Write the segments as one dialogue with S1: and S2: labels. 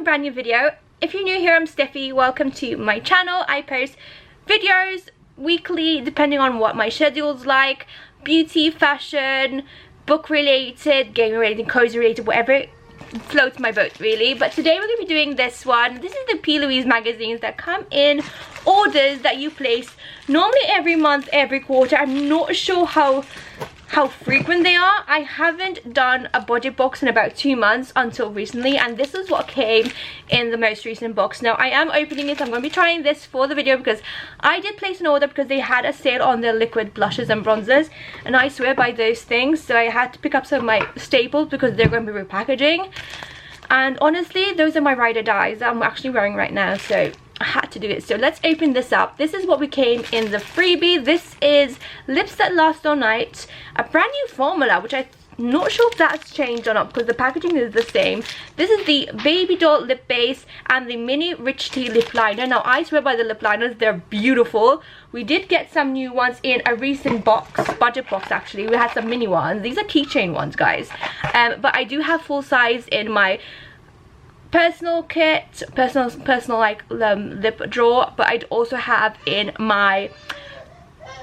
S1: brand new video. If you're new here, I'm Stefy. Welcome to my channel. I post videos weekly depending on what my schedule's like. Beauty, fashion, book related, gaming related, cozy related, whatever floats my boat really. But today we're going to be doing this one. This is the PLOUISE magazines that come in orders that you place normally every month, every quarter. I'm not sure how frequent they are. I haven't done a budget box in about 2 months until recently, and this is what came in the most recent box. Now I am opening it. I'm going to be trying this for the video because I did place an order because they had a sale on their liquid blushes and bronzers, and I swear by those things, so I had to pick up some of my staples because they're going to be repackaging. And honestly, those are my ride or dies that I'm actually wearing right now, so I had to do it. So let's open this up. This is what we came in the freebie. This is Lips That Last All Night, a brand new formula, which I'm not sure if that's changed or not because the packaging is the same. This is the BabyDoll lip base and the mini Rich Tea lip liner. Now I swear by the lip liners, they're beautiful. We did get some new ones in a recent box, budget box actually. We had some mini ones. These are keychain ones, guys. But I do have full size in my personal kit, personal like lip drawer, but I'd also have in my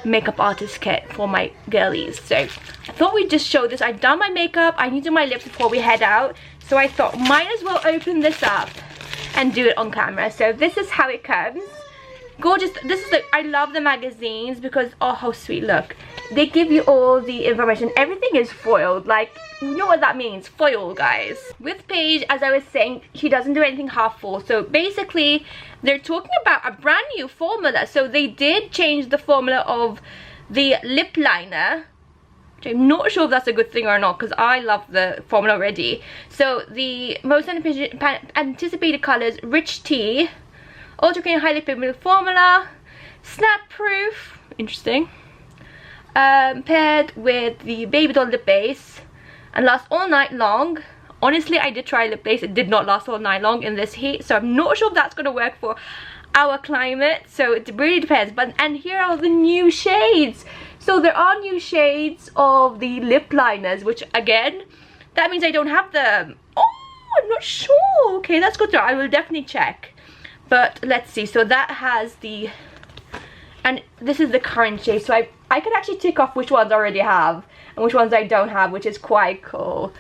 S1: makeup artist kit for my girlies. So I thought we'd just show this. I've done my makeup, I need to do my lips before we head out, so I thought might as well open this up and do it on camera. So this is how it comes. Gorgeous. This is I love the magazines because oh how sweet. Look, they give you all the information. Everything is foiled, like you know what that means, foil, guys. With Paige, as I was saying, she doesn't do anything half full. So basically they're talking about a brand new formula. So they did change the formula of the lip liner, which I'm not sure if that's a good thing or not because I love the formula already. So the most anticipated colors: Rich Tea, Ultra Clean Highly Pigmented Formula, Snap Proof, interesting, paired with the BabyDoll lip base, and lasts all night long. Honestly, I did try lip base. It did not last all night long in this heat, so I'm not sure if that's going to work for our climate. So it really depends. And here are the new shades. So there are new shades of the lip liners, which again, that means I don't have them. Oh, I'm not sure. Okay, that's good to know. I will definitely check. But let's see. So that has the, and this is the current shade. So I can actually tick off which ones I already have and which ones I don't have, which is quite cool.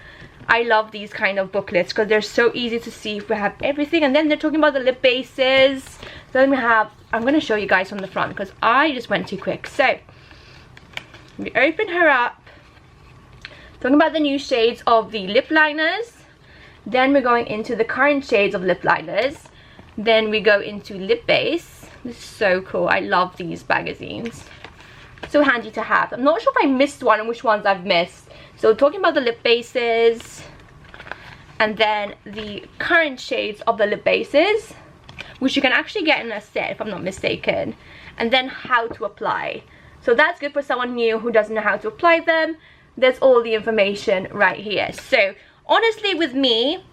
S1: I love these kind of booklets because they're so easy to see if we have everything. And then they're talking about the lip bases. So then we have, I'm going to show you guys from the front because I just went too quick. So we open her up, talking about the new shades of the lip liners. Then we're going into the current shades of lip liners. Then we go into lip base. This is so cool. I love these magazines. So handy to have. I'm not sure if I missed one and which ones I've missed. So talking about the lip bases, and then the current shades of the lip bases, which you can actually get in a set if I'm not mistaken, and then how to apply. So that's good for someone new who doesn't know how to apply them. There's all the information right here. So honestly, with me,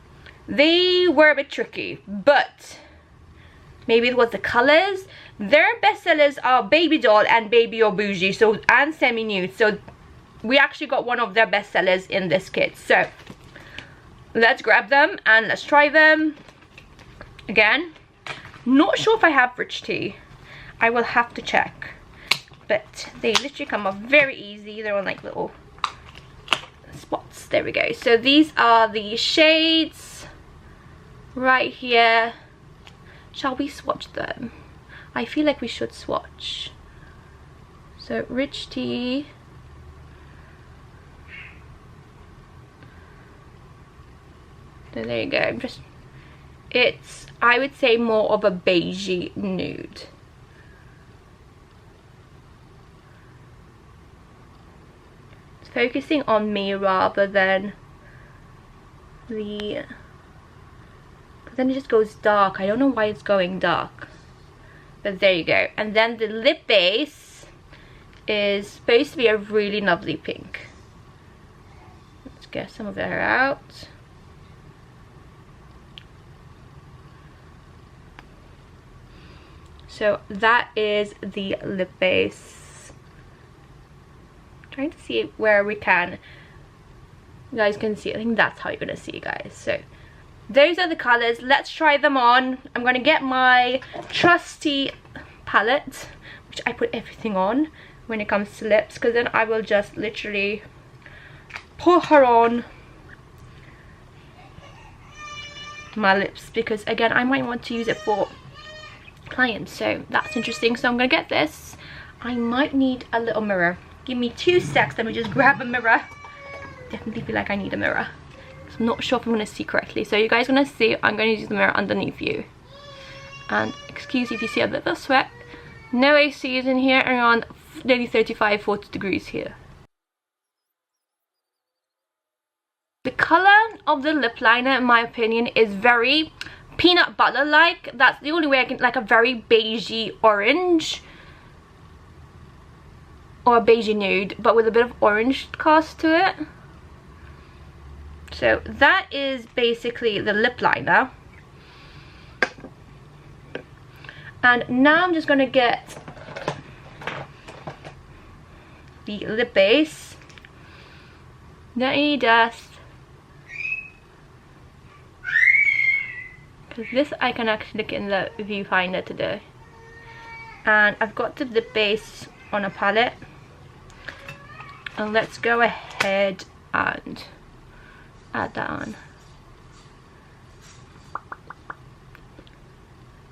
S1: they were a bit tricky, but maybe it was the colors. Their bestsellers are BabyDoll and Baby or Bougie, so, and Semi Nude. So we actually got one of their bestsellers in this kit. So let's grab them and let's try them. Again, not sure if I have Rich Tea. I will have to check. But they literally come off very easy. They're on like little spots. There we go. So these are the shades right here. Shall we swatch them? I feel like we should swatch. So Rich Tea. So there you go. It's, I would say, more of a beigey nude. It's focusing on me rather than the, then it just goes dark. I don't know why it's going dark, but there you go. And then the lip base is supposed to be a really lovely pink. Let's get some of her out. So that is the lip base. Trying to see where we can, you guys can see. I think that's how you're gonna see, guys. So those are the colors. Let's try them on. I'm going to get my trusty palette, which I put everything on when it comes to lips, because then I will just literally pour her on my lips, because again I might want to use it for clients, so that's interesting. So I'm gonna get this. I might need a little mirror. Give me 2 seconds. Let me just grab a mirror. Definitely feel like I need a mirror. I'm not sure if I'm gonna see correctly, so you guys are gonna see I'm gonna use the mirror underneath you. And excuse if you see a bit of sweat. No AC is in here, around nearly 35-40 degrees here. The color of the lip liner, in my opinion, is very peanut butter like. That's the only way I can, like a very beigey orange, or a beigey nude, but with a bit of orange cast to it. So that is basically the lip liner. And now I'm just gonna get the lip base. Not any dust, because this I can actually look in the viewfinder today. And I've got the lip base on a palette, and let's go ahead and add that on.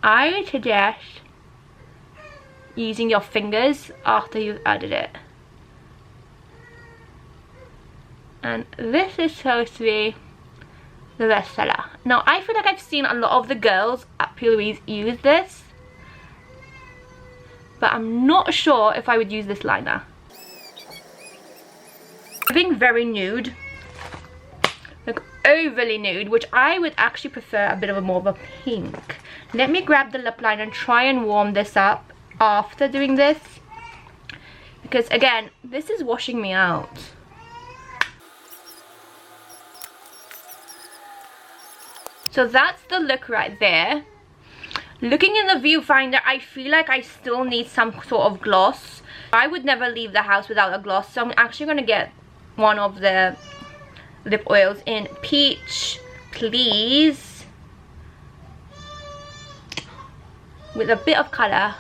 S1: I would suggest using your fingers after you've added it. And this is supposed to be the bestseller. Now I feel like I've seen a lot of the girls at PLOUISE use this, but I'm not sure if I would use this liner. Being very nude, like overly nude, which I would actually prefer a bit of a more of a pink. Let me grab the lip liner and try and warm this up after doing this, because again this is washing me out. So that's the look right there. Looking in the viewfinder, I feel like I still need some sort of gloss. I would never leave the house without a gloss, so I'm actually going to get one of the lip oils in Peach Please, with a bit of colour.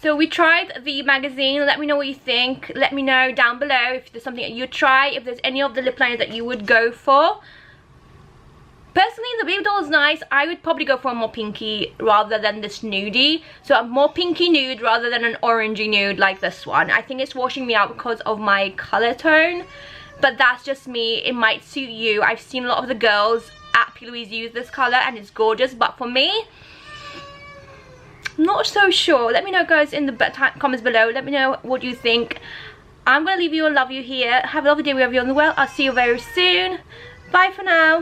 S1: So we tried the magazine. Let me know what you think. Let me know down below if there's something that you'd try, if there's any of the lip liners that you would go for. Personally, the BabyDoll is nice. I would probably go for a more pinky rather than this nudie. So a more pinky nude rather than an orangey nude like this one. I think it's washing me out because of my colour tone. But that's just me. It might suit you. I've seen a lot of the girls at PLOUISE use this colour and it's gorgeous. But for me, I'm not so sure. Let me know, guys, in the comments below. Let me know what you think. I'm going to leave you and love you here. Have a lovely day wherever you're in the world. I'll see you very soon. Bye for now.